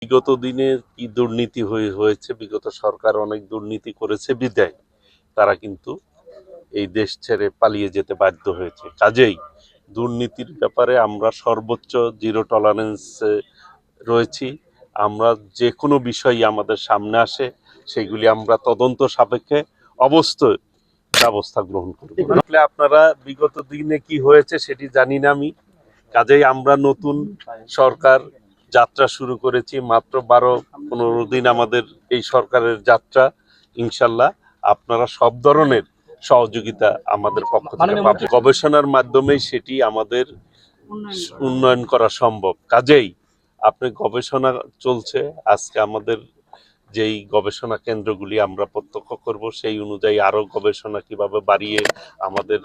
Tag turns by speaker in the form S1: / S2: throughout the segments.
S1: বিগত দিনে কি দুর্নীতি হয়েছে, বিগত সরকার অনেক দুর্নীতি করেছে বিদায় তারা কিন্তু এই দেশ ছেড়ে পালিয়ে যেতে বাধ্য হয়েছে। কাজেই দুর্নীতির ব্যাপারে আমরা সর্বোচ্চ জিরো টলারেন্স রয়েছি। আমরা যে কোনো বিষয়ই আমাদের সামনে আসে সেগুলি আমরা তদন্ত সাপেক্ষে অবশ্যই ব্যবস্থা গ্রহণ করব। আপনারা বিগত দিনে কি হয়েছে সেটি জানি না আমি। কাজেই আমরা নতুন সরকার যাত্রা শুরু করেছি, মাত্র 12-15 দিন আমাদের এই সরকারের যাত্রা। ইনশাল্লাহ আপনারা সব ধরনের সহযোগিতা আমাদের পক্ষ থেকে পাবেন। গবেষণার মাধ্যমেই সেটি আমাদের উন্নয়ন করা সম্ভব। কাজেই আপনি গবেষণা চলছে, আজকে আমাদের যেই গবেষণা কেন্দ্রগুলি আমরা প্রত্যক্ষ করব, সেই অনুযায়ী আরো গবেষণা কিভাবে বাড়িয়ে আমাদের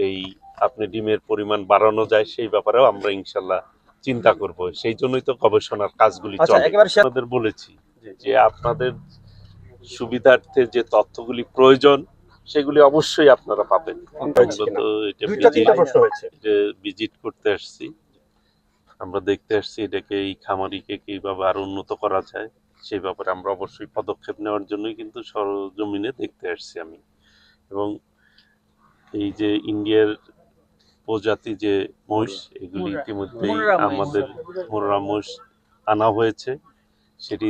S1: এই আপনি ডিমের পরিমাণ বাড়ানো যায় সেই ব্যাপারেও আমরা ইনশাল্লাহ চিন্তা করব। সেই জন্যই তো গবেষণার কাজগুলি চলে। আপনাদের বলেছি যে আপনাদের সুবিধার্থে যে তথ্যগুলি প্রয়োজন সেগুলি অবশ্যই আপনারা পাবেন। আমরা তো এটা ভিজিট করতে আসছি, আমরা দেখতে আসছি এটাকে, এই খামারিকে কিভাবে আরো উন্নত করা যায় সেই ব্যাপারে আমরা অবশ্যই পদক্ষেপ নেওয়ার জন্যই কিন্তু সরজমিনে দেখতে আসছি আমি। এবং এই যে ইন্ডিয়ার প্রজাতি যে মহিষ, এগুলি ইতিমধ্যেই আমাদের মোররা মহিষ আনা হয়েছে, সেটি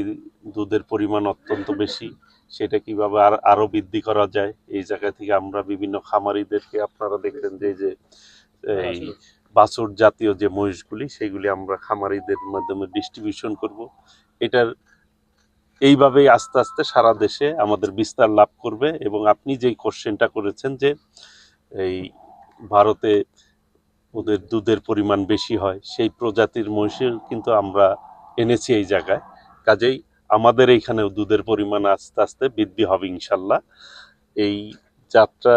S1: দুধের পরিমাণ অত্যন্ত বেশি। সেটা কিভাবে আরো বৃদ্ধি করা যায় এই জায়গা থেকে আমরা বিভিন্ন খামারিদেরকে, আপনারা দেখলেন যে এই বাছুর জাতীয় যে মহিষগুলি সেগুলি আমরা খামারিদের মাধ্যমে ডিস্ট্রিবিউশন করব। এটার এইভাবেই আস্তে আস্তে সারা দেশে আমাদের বিস্তার লাভ করবে। এবং আপনি যেই কোশ্চেনটা করেছেন যে এই ভারতে ওদের দুধের পরিমাণ বেশি হয়, সেই প্রজাতির মহিষের কিন্তু আমরা এনেছি এই জায়গায়। কাজেই আমাদের এইখানেও দুধের পরিমাণ আস্তে আস্তে বৃদ্ধি হবে ইনশাল্লাহ। এই যাত্রা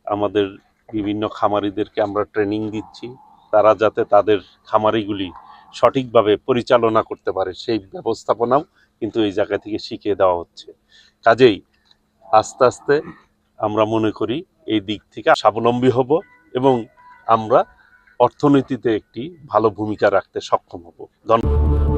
S1: আমাদের বিভিন্ন খামারিদেরকে আমরা ট্রেনিং দিচ্ছি, তারা যাতে তাদের খামারিগুলি সঠিকভাবে পরিচালনা করতে পারে সেই ব্যবস্থাপনাও কিন্তু এই জায়গা থেকে শিখিয়ে দেওয়া হচ্ছে। কাজেই আস্তে আস্তে আমরা মনে করি এই দিক থেকে স্বাবলম্বী হব এবং আমরা অর্থনীতিতে একটি ভালো ভূমিকা রাখতে সক্ষম হব। ধন্যবাদ।